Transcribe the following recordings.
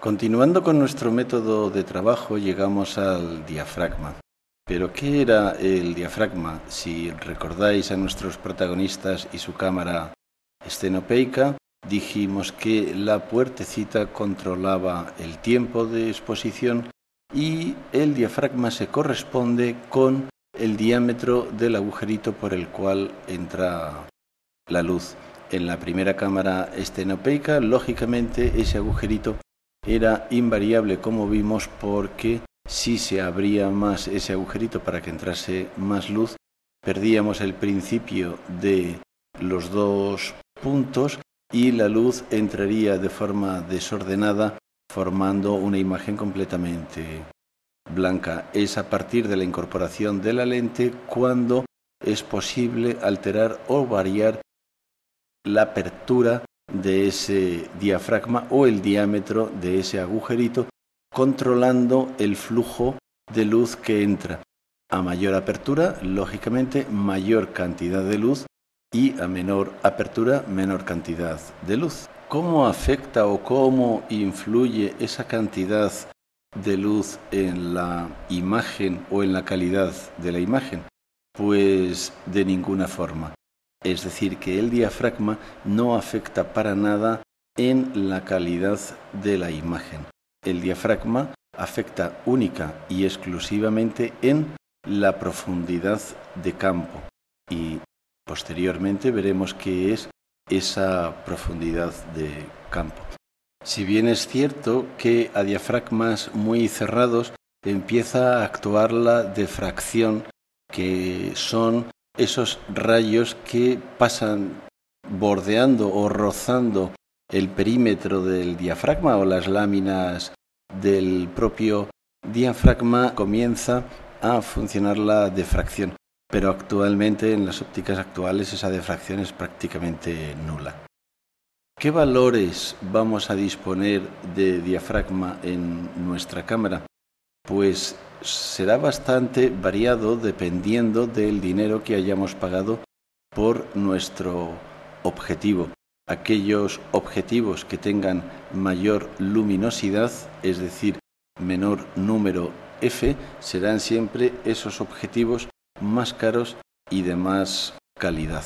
Continuando con nuestro método de trabajo, llegamos al diafragma. ¿Pero qué era el diafragma? Si recordáis a nuestros protagonistas y su cámara estenopeica, dijimos que la puertecita controlaba el tiempo de exposición y el diafragma se corresponde con el diámetro del agujerito por el cual entra la luz. En la primera cámara estenopeica, lógicamente, ese agujerito era invariable, como vimos, porque si se abría más ese agujerito para que entrase más luz, perdíamos el principio de los dos puntos y la luz entraría de forma desordenada, formando una imagen completamente blanca. Es a partir de la incorporación de la lente cuando es posible alterar o variar la apertura de ese diafragma o el diámetro de ese agujerito, controlando el flujo de luz que entra. A mayor apertura, lógicamente, mayor cantidad de luz y a menor apertura, menor cantidad de luz. ¿Cómo afecta o cómo influye esa cantidad de luz en la imagen o en la calidad de la imagen? Pues de ninguna forma. Es decir, que el diafragma no afecta para nada en la calidad de la imagen. El diafragma afecta única y exclusivamente en la profundidad de campo y posteriormente veremos qué es esa profundidad de campo. Si bien es cierto que a diafragmas muy cerrados empieza a actuar la difracción, que son esos rayos que pasan bordeando o rozando el perímetro del diafragma o las láminas del propio diafragma, comienza a funcionar la difracción. Pero actualmente, en las ópticas actuales, esa difracción es prácticamente nula. ¿Qué valores vamos a disponer de diafragma en nuestra cámara? Pues será bastante variado dependiendo del dinero que hayamos pagado por nuestro objetivo. Aquellos objetivos que tengan mayor luminosidad, es decir, menor número F, serán siempre esos objetivos más caros y de más calidad.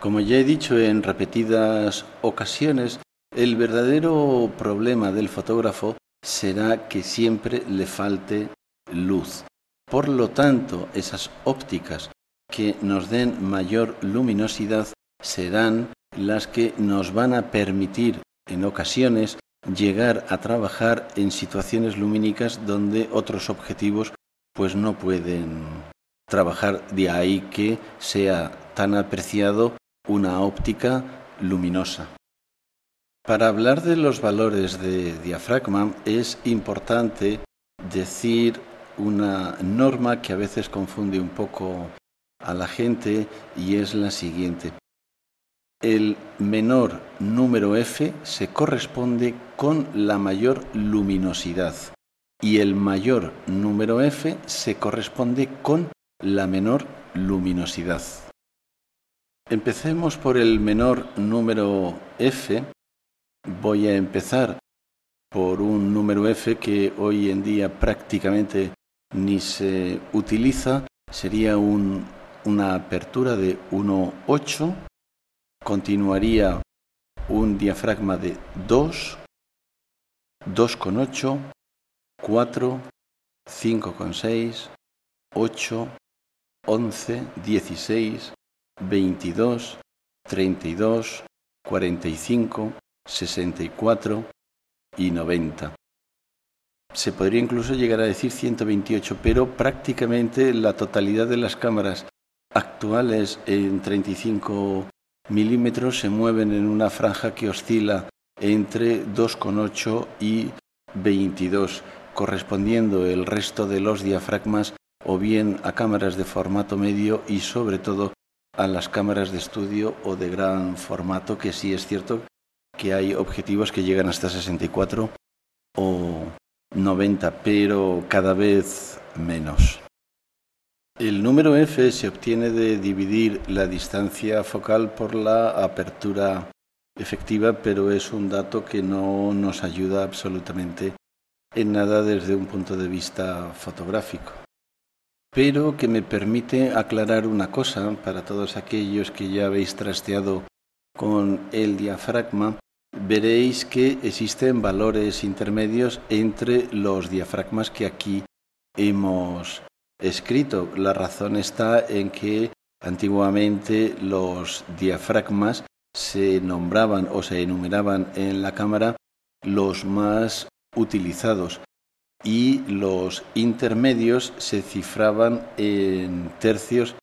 Como ya he dicho en repetidas ocasiones, el verdadero problema del fotógrafo será que siempre le falte luz. Por lo tanto, esas ópticas que nos den mayor luminosidad serán las que nos van a permitir en ocasiones llegar a trabajar en situaciones lumínicas donde otros objetivos pues no pueden trabajar. De ahí que sea tan apreciado una óptica luminosa. Para hablar de los valores de diafragma es importante decir una norma que a veces confunde un poco a la gente y es la siguiente. El menor número F se corresponde con la mayor luminosidad y el mayor número F se corresponde con la menor luminosidad. Empecemos por el menor número F. Voy a empezar por un número F que hoy en día prácticamente ni se utiliza. Sería una apertura de 1,8. Continuaría un diafragma de 2, 2,8, 4, 5,6, 8, 11, 16, 22, 32, 45, 64 y 90. Se podría incluso llegar a decir 128, pero prácticamente la totalidad de las cámaras actuales en 35 milímetros se mueven en una franja que oscila entre 2,8 y 22, correspondiendo el resto de los diafragmas o bien a cámaras de formato medio y sobre todo a las cámaras de estudio o de gran formato, que sí es cierto que hay objetivos que llegan hasta 64 o 90, pero cada vez menos. El número F se obtiene de dividir la distancia focal por la apertura efectiva, pero es un dato que no nos ayuda absolutamente en nada desde un punto de vista fotográfico, pero que me permite aclarar una cosa para todos aquellos que ya habéis trasteado con el diafragma. Veréis que existen valores intermedios entre los diafragmas que aquí hemos escrito. La razón está en que antiguamente los diafragmas se nombraban o se enumeraban en la cámara los más utilizados y los intermedios se cifraban en tercios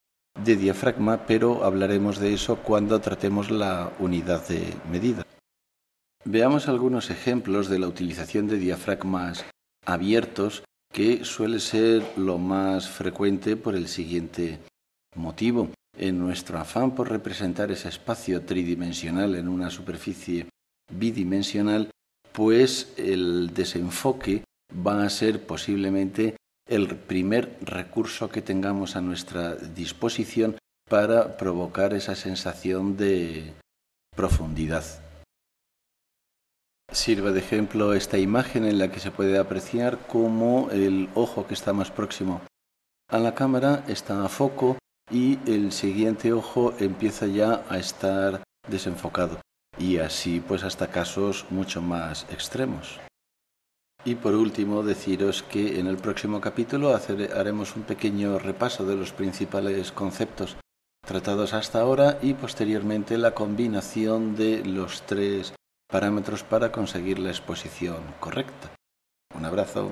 de diafragma, pero hablaremos de eso cuando tratemos la unidad de medida. Veamos algunos ejemplos de la utilización de diafragmas abiertos, que suele ser lo más frecuente por el siguiente motivo. En nuestro afán por representar ese espacio tridimensional en una superficie bidimensional, pues el desenfoque va a ser posiblemente el primer recurso que tengamos a nuestra disposición para provocar esa sensación de profundidad. Sirve de ejemplo esta imagen en la que se puede apreciar cómo el ojo que está más próximo a la cámara está a foco y el siguiente ojo empieza ya a estar desenfocado, y así pues hasta casos mucho más extremos. Y por último, deciros que en el próximo capítulo haremos un pequeño repaso de los principales conceptos tratados hasta ahora y posteriormente la combinación de los tres parámetros para conseguir la exposición correcta. Un abrazo.